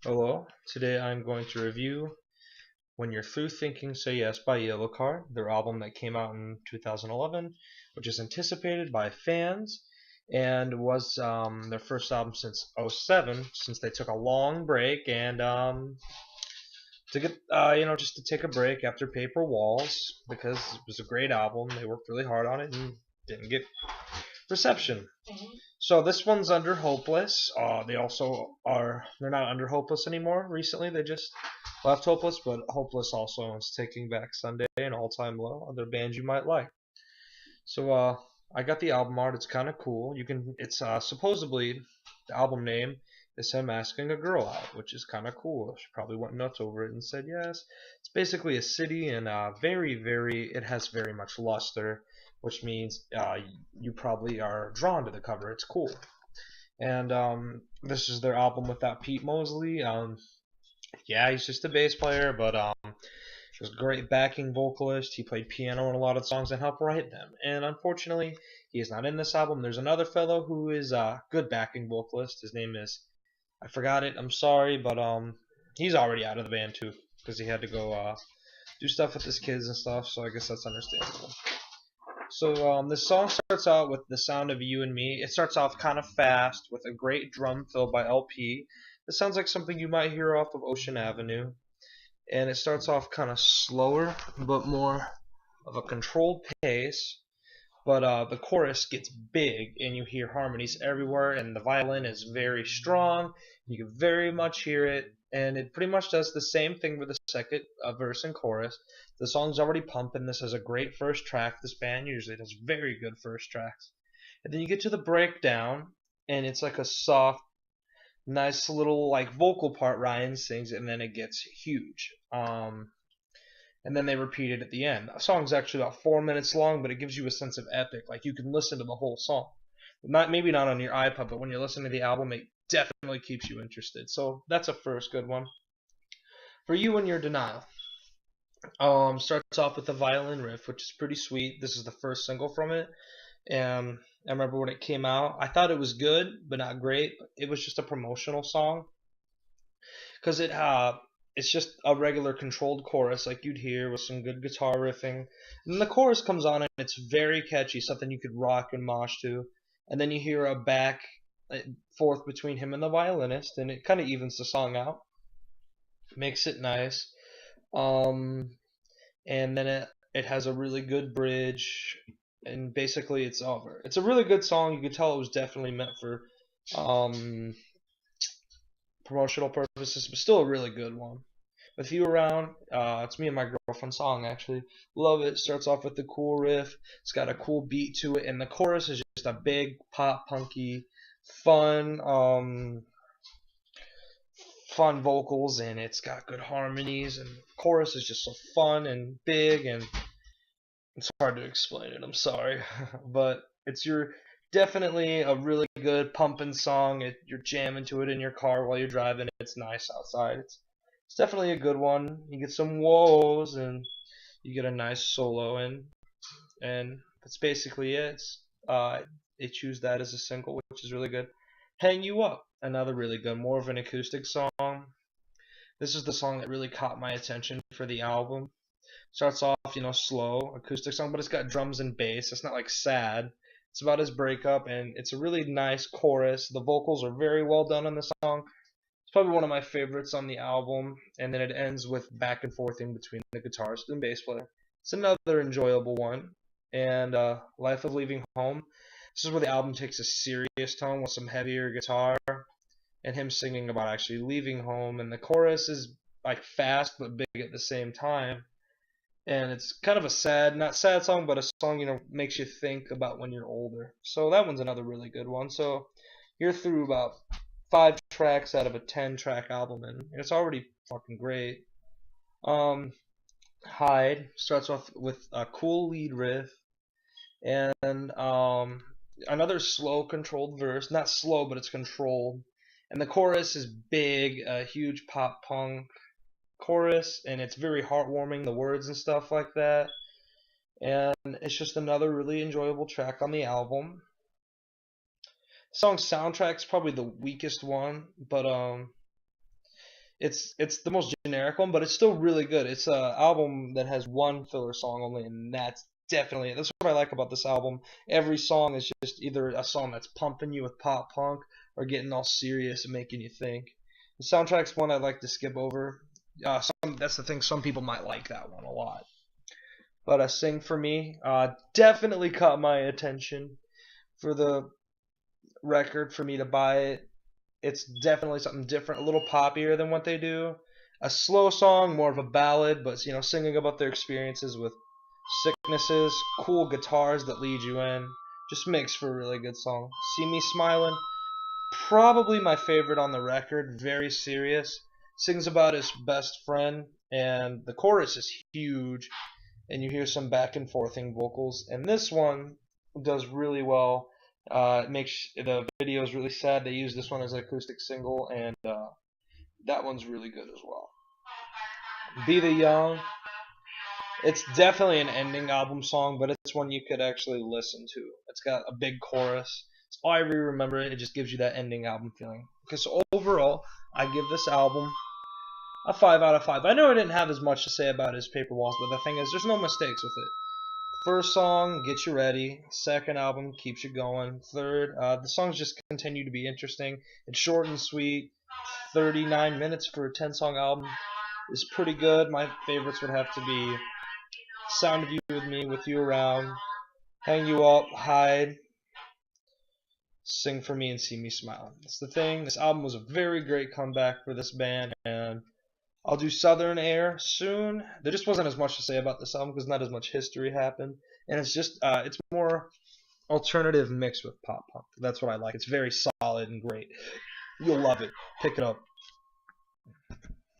Hello, today I'm going to review When You're Through Thinking Say Yes by Yellowcard, their album that came out in 2011, which is anticipated by fans and was their first album since '07, since they took a long break and to get, just to take a break after Paper Walls because it was a great album. They worked really hard on it and didn't get reception. So this one's under Hopeless. They also they're not under Hopeless anymore. Recently, they just left Hopeless, but Hopeless also is Taking Back Sunday and All Time Low, other bands you might like. So I got the album art. It's kind of cool. It's supposedly the album name is him asking a girl out, which is kind of cool. She probably went nuts over it and said yes. It's basically a city and it has very much luster, which means you probably are drawn to the cover. It's cool. And this is their album without Pete Mosley. Yeah, he's just a bass player, but he was a great backing vocalist. He played piano in a lot of songs and helped write them. And unfortunately, he is not in this album. There's another fellow who is a good backing vocalist. His name is, I forgot it. I'm sorry, but he's already out of the band too because he had to go do stuff with his kids and stuff. So I guess that's understandable. So this song starts out with The Sound of You and Me. It starts off kind of fast with a great drum fill by LP. It sounds like something you might hear off of Ocean Avenue. And it starts off kind of slower, but more of a controlled pace. But the chorus gets big, and you hear harmonies everywhere, and the violin is very strong. You can very much hear it, and it pretty much does the same thing with the second verse and chorus. The song's already pumping. This is a great first track. This band usually does very good first tracks. And then you get to the breakdown, and it's like a soft, nice little like vocal part Ryan sings, and then it gets huge. And then they repeat it at the end. The song's actually about 4 minutes long, but it gives you a sense of epic. Like you can listen to the whole song. Maybe not on your iPod, but when you're listening to the album, it definitely keeps you interested. So that's a first good one. For You and Your Denial. Starts off with the violin riff, which is pretty sweet. This is the first single from it. And I remember when it came out, I thought it was good, but not great. It was just a promotional song because it's just a regular controlled chorus like you'd hear with some good guitar riffing. And then the chorus comes on and it's very catchy, something you could rock and mosh to. And then you hear a back forth between him and the violinist, and it kind of evens the song out, makes it nice. Um, and then it has a really good bridge, and basically it's over. It's a really good song. You could tell it was definitely meant for um, promotional purposes, but still a really good one. With You Around, it's me and my girlfriend's song actually. Love it. Starts off with the cool riff. It's got a cool beat to it, and the chorus is just a big pop punky, fun, fun vocals, and it's got good harmonies. And the chorus is just so fun and big, and it's hard to explain it. I'm sorry, but it's your definitely a really good pumping song. You're jamming to it in your car while you're driving. It's nice outside. It's definitely a good one. You get some woes and you get a nice solo in, and that's basically it. They choose that as a single, which is really good. Hang You Up, another really good, more of an acoustic song. This is the song that really caught my attention for the album. Starts off, slow, acoustic song, but it's got drums and bass. It's not like sad. It's about his breakup, and it's a really nice chorus. The vocals are very well done on the song. It's probably one of my favorites on the album, and then it ends with back and forth in between the guitarist and bass player. It's another enjoyable one. And Life of Leaving Home. This is where the album takes a serious tone with some heavier guitar and him singing about actually leaving home, and the chorus is like fast but big at the same time. And it's kind of a sad, not sad song, but a song, makes you think about when you're older. So that one's another really good one. So you're through about 5 tracks out of a 10-track album, and it's already fucking great. Hide starts off with a cool lead riff and another slow controlled verse. Not slow, but it's controlled. And the chorus is big, a huge pop punk chorus, and it's very heartwarming, the words and stuff like that. And it's just another really enjoyable track on the album. The song's soundtrack's probably the weakest one, but It's the most generic one, but it's still really good. It's an album that has one filler song only, and that's what I like about this album. Every song is just either a song that's pumping you with pop punk or getting all serious and making you think. The soundtrack's one I'd like to skip over. That's the thing. Some people might like that one a lot. But Sing for Me definitely caught my attention for the record for me to buy it. It's definitely something different, a little poppier than what they do. A slow song, more of a ballad, but singing about their experiences with sicknesses, cool guitars that lead you in. Just makes for a really good song. See Me Smiling, probably my favorite on the record. Very serious. Sings about his best friend, and the chorus is huge, and you hear some back and forthing vocals. And this one does really well. It makes the video is really sad. They use this one as an acoustic single, and that one's really good as well. Be the Young. It's definitely an ending album song, but it's one you could actually listen to. It's got a big chorus. It's all I really remember. It just gives you that ending album feeling. Okay, so overall, I give this album a 5 out of 5. I know I didn't have as much to say about his Paper Walls, but the thing is, there's no mistakes with it. First song gets you ready. Second album keeps you going. Third, the songs just continue to be interesting. It's short and sweet. 39 minutes for a 10-song album is pretty good. My favorites would have to be Sound of You with Me, With You Around, Hang You Up, Hide, Sing for Me, and See Me Smiling. That's the thing. This album was a very great comeback for this band, and I'll do Southern Air soon. There just wasn't as much to say about this album because not as much history happened, and it's more alternative mixed with pop punk. That's what I like. It's very solid and great. You'll love it. Pick it up.